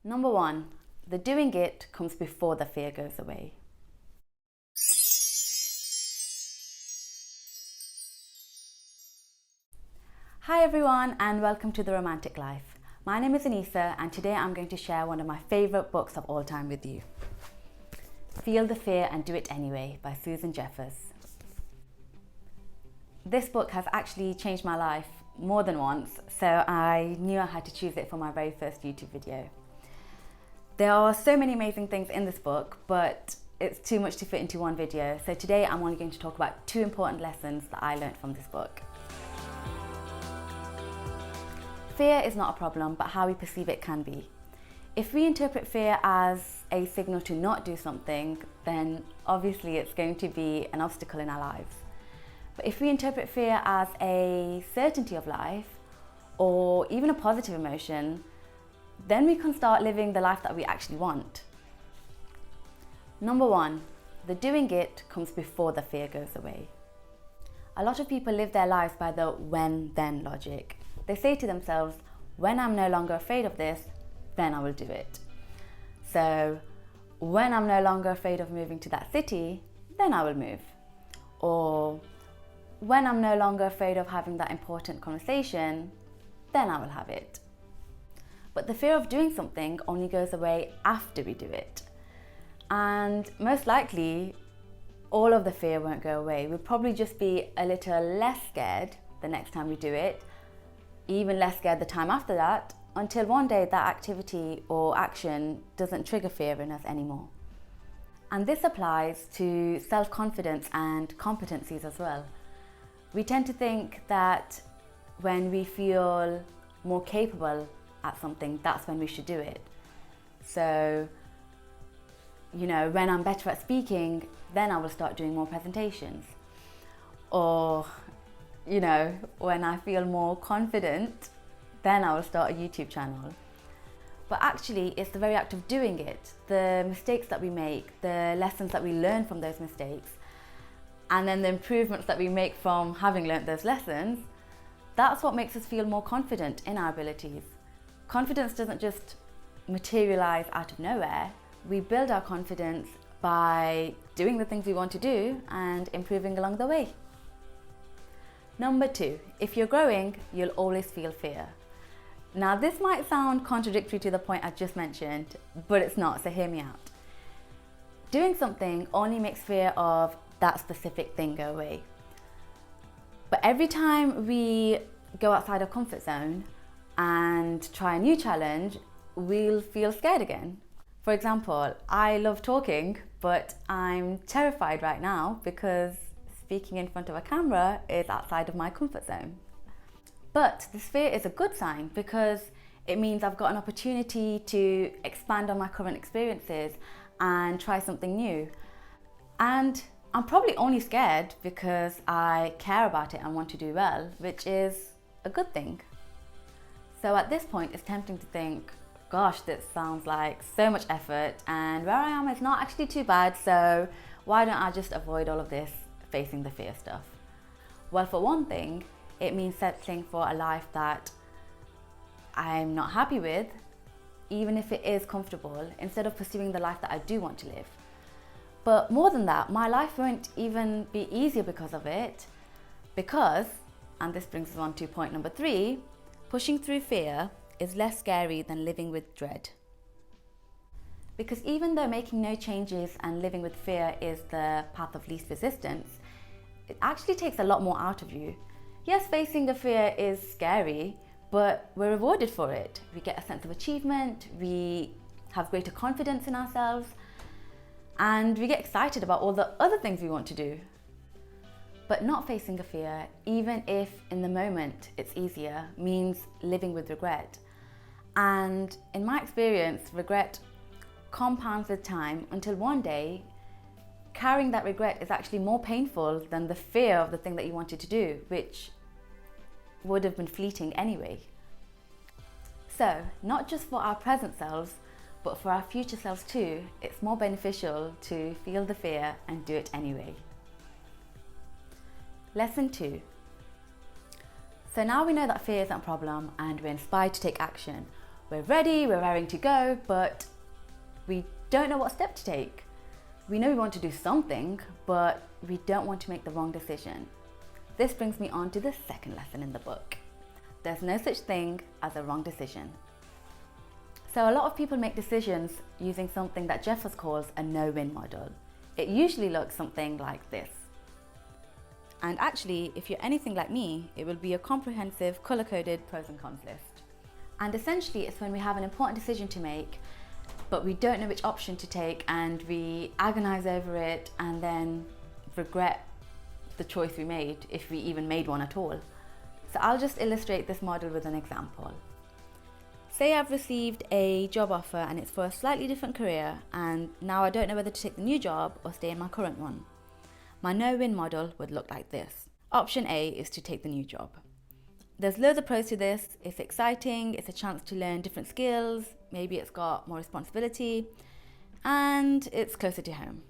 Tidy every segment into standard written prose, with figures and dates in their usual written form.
Number one, the doing it comes before the fear goes away. Hi everyone and welcome to The Romantic Life. My name is Anisa and today I'm going to share one of my favourite books of all time with you. Feel the Fear and Do It Anyway by Susan Jeffers. This book has actually changed my life more than once, so I knew I had to choose it for my very first YouTube video. There are so many amazing things in this book, but it's too much to fit into one video. So today I'm only going to talk about two important lessons that I learned from this book. Fear is not a problem, but how we perceive it can be. If we interpret fear as a signal to not do something, then obviously it's going to be an obstacle in our lives. But if we interpret fear as a certainty of life, or even a positive emotion, then we can start living the life that we actually want. Number one, the doing it comes before the fear goes away. A lot of people live their lives by the when-then logic. They say to themselves, when I'm no longer afraid of this, then I will do it. So when I'm no longer afraid of moving to that city, then I will move. Or when I'm no longer afraid of having that important conversation, then I will have it. But the fear of doing something only goes away after we do it. And most likely, all of the fear won't go away. We'll probably just be a little less scared the next time we do it, even less scared the time after that, until one day that activity or action doesn't trigger fear in us anymore. And this applies to self-confidence and competencies as well. We tend to think that when we feel more capable at something, that's when we should do it. So, when I'm better at speaking, then I will start doing more presentations. Or, when I feel more confident, then I will start a YouTube channel. But actually, it's the very act of doing it, the mistakes that we make, the lessons that we learn from those mistakes, and then the improvements that we make from having learnt those lessons, that's what makes us feel more confident in our abilities. Confidence doesn't just materialize out of nowhere. We build our confidence by doing the things we want to do and improving along the way. Number two, if you're growing, you'll always feel fear. Now this might sound contradictory to the point I just mentioned, but it's not, so hear me out. Doing something only makes fear of that specific thing go away. But every time we go outside our comfort zone and try a new challenge, we'll feel scared again. For example, I love talking, but I'm terrified right now because speaking in front of a camera is outside of my comfort zone. But this fear is a good sign because it means I've got an opportunity to expand on my current experiences and try something new. And I'm probably only scared because I care about it and want to do well, which is a good thing. So at this point, it's tempting to think, gosh, this sounds like so much effort and where I am is not actually too bad, so why don't I just avoid all of this facing the fear stuff? Well, for one thing, it means settling for a life that I'm not happy with, even if it is comfortable, instead of pursuing the life that I do want to live. But more than that, my life won't even be easier because of it, because, and this brings us on to point number three, pushing through fear is less scary than living with dread. Because even though making no changes and living with fear is the path of least resistance, it actually takes a lot more out of you. Yes, facing the fear is scary, but we're rewarded for it. We get a sense of achievement, we have greater confidence in ourselves, and we get excited about all the other things we want to do. But not facing a fear, even if in the moment it's easier, means living with regret. And in my experience, regret compounds with time until one day, carrying that regret is actually more painful than the fear of the thing that you wanted to do, which would have been fleeting anyway. So, not just for our present selves, but for our future selves too, it's more beneficial to feel the fear and do it anyway. Lesson 2. So now we know that fear isn't a problem and we're inspired to take action. We're ready, we're raring to go, but we don't know what step to take. We know we want to do something, but we don't want to make the wrong decision. This brings me on to the second lesson in the book. There's no such thing as a wrong decision. So a lot of people make decisions using something that Jeffers calls a no-win model. It usually looks something like this. And actually, if you're anything like me, it will be a comprehensive, colour-coded pros and cons list. And essentially, it's when we have an important decision to make, but we don't know which option to take, and we agonise over it and then regret the choice we made, if we even made one at all. So I'll just illustrate this model with an example. Say I've received a job offer and it's for a slightly different career, and now I don't know whether to take the new job or stay in my current one. My no-win model would look like this. Option A is to take the new job. There's loads of pros to this. It's exciting, it's a chance to learn different skills, maybe it's got more responsibility, and it's closer to home.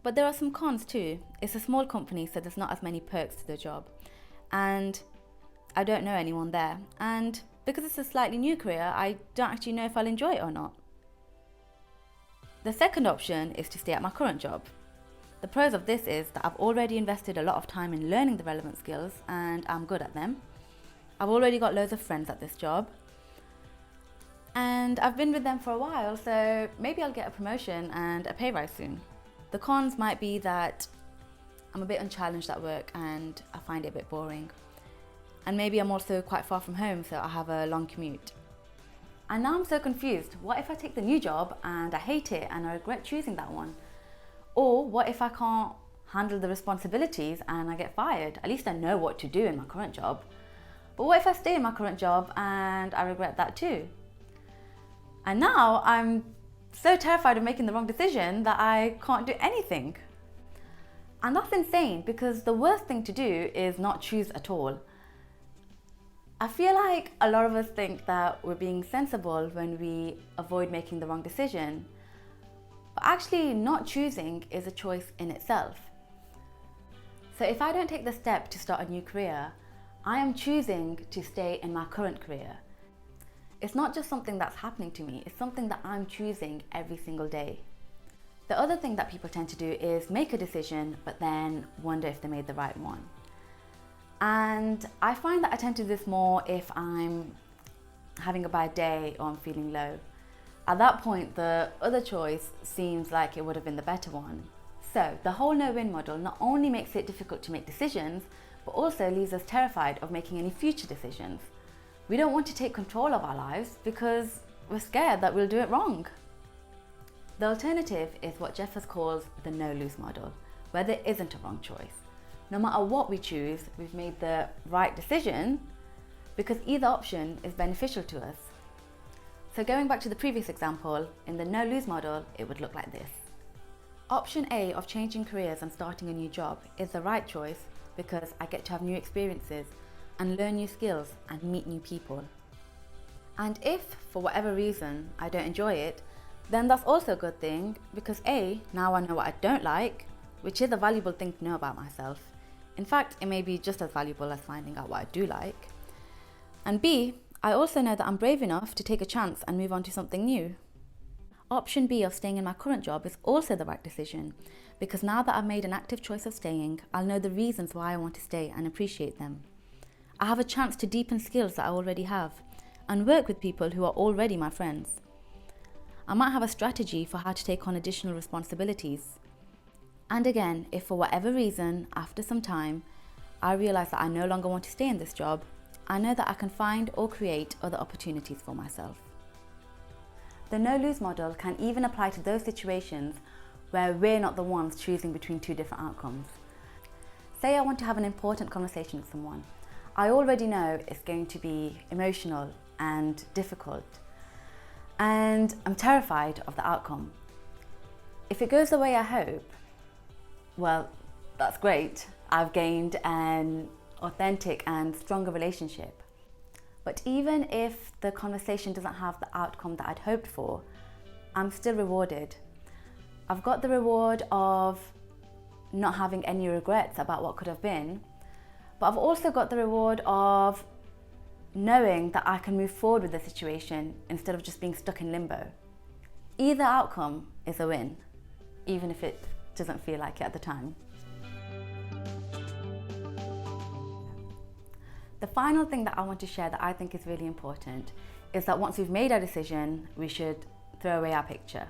But there are some cons too. It's a small company, so there's not as many perks to the job, and I don't know anyone there, and because it's a slightly new career, I don't actually know if I'll enjoy it or not. The second option is to stay at my current job. The pros of this is that I've already invested a lot of time in learning the relevant skills and I'm good at them. I've already got loads of friends at this job and I've been with them for a while, so maybe I'll get a promotion and a pay rise soon. The cons might be that I'm a bit unchallenged at work and I find it a bit boring. And maybe I'm also quite far from home, so I have a long commute. And now I'm so confused. What if I take the new job and I hate it and I regret choosing that one? Or what if I can't handle the responsibilities and I get fired? At least I know what to do in my current job. But what if I stay in my current job and I regret that too? And now I'm so terrified of making the wrong decision that I can't do anything. And that's insane, because the worst thing to do is not choose at all. I feel like a lot of us think that we're being sensible when we avoid making the wrong decision, but actually not choosing is a choice in itself. So if I don't take the step to start a new career, I am choosing to stay in my current career. It's not just something that's happening to me, it's something that I'm choosing every single day. The other thing that people tend to do is make a decision, but then wonder if they made the right one. And I find that I tend to do this more if I'm having a bad day or I'm feeling low. At that point, the other choice seems like it would have been the better one. So the whole no-win model not only makes it difficult to make decisions, but also leaves us terrified of making any future decisions. We don't want to take control of our lives because we're scared that we'll do it wrong. The alternative is what Jeffers calls the no-lose model, where there isn't a wrong choice. No matter what we choose, we've made the right decision because either option is beneficial to us. So going back to the previous example, in the no-lose model, it would look like this. Option A of changing careers and starting a new job is the right choice because I get to have new experiences and learn new skills and meet new people. And if, for whatever reason, I don't enjoy it, then that's also a good thing because A, now I know what I don't like, which is a valuable thing to know about myself. In fact, it may be just as valuable as finding out what I do like. And B, I also know that I'm brave enough to take a chance and move on to something new. Option B of staying in my current job is also the right decision because now that I've made an active choice of staying, I'll know the reasons why I want to stay and appreciate them. I have a chance to deepen skills that I already have and work with people who are already my friends. I might have a strategy for how to take on additional responsibilities. And again, if for whatever reason, after some time, I realise that I no longer want to stay in this job, I know that I can find or create other opportunities for myself. The no-lose model can even apply to those situations where we're not the ones choosing between two different outcomes. Say I want to have an important conversation with someone. I already know it's going to be emotional and difficult, and I'm terrified of the outcome. If it goes the way I hope, well, that's great. I've gained an authentic and stronger relationship. But even if the conversation doesn't have the outcome that I'd hoped for, I'm still rewarded. I've got the reward of not having any regrets about what could have been, but I've also got the reward of knowing that I can move forward with the situation instead of just being stuck in limbo. Either outcome is a win, even if it doesn't feel like it at the time. The final thing that I want to share that I think is really important is that once we've made our decision, we should throw away our picture.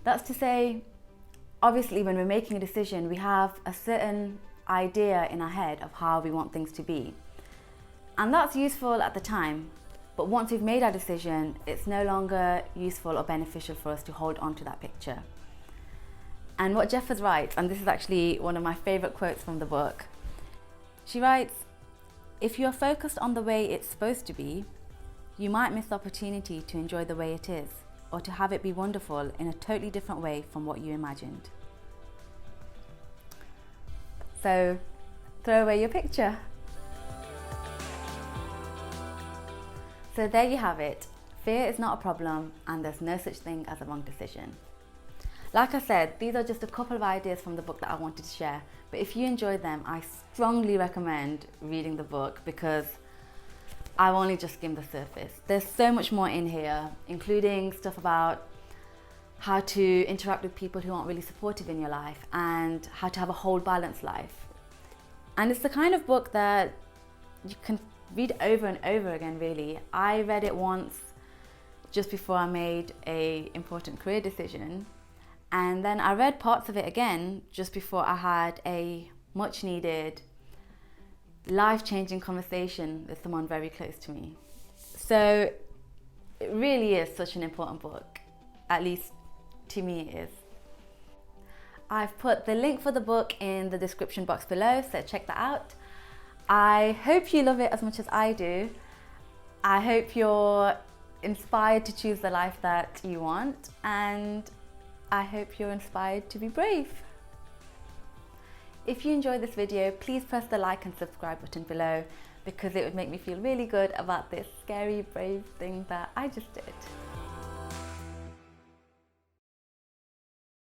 That's to say, obviously when we're making a decision, we have a certain idea in our head of how we want things to be. And that's useful at the time, but once we've made our decision, it's no longer useful or beneficial for us to hold on to that picture. And what Jeffers writes, and this is actually one of my favourite quotes from the book, she writes, "If you're focused on the way it's supposed to be, you might miss the opportunity to enjoy the way it is, or to have it be wonderful in a totally different way from what you imagined." So, throw away your picture. So there you have it. Fear is not a problem, and there's no such thing as a wrong decision. Like I said, these are just a couple of ideas from the book that I wanted to share, but if you enjoyed them, I strongly recommend reading the book because I've only just skimmed the surface. There's so much more in here, including stuff about how to interact with people who aren't really supportive in your life and how to have a whole balanced life. And it's the kind of book that you can read over and over again, really. I read it once just before I made an important career decision, and then I read parts of it again just before I had a much needed life-changing conversation with someone very close to me. So it really is such an important book, at least to me it is. I've put the link for the book in the description box below, so check that out. I hope you love it as much as I do. I hope you're inspired to choose the life that you want, and I hope you're inspired to be brave. If you enjoyed this video, please press the like and subscribe button below because it would make me feel really good about this scary, brave thing that I just did.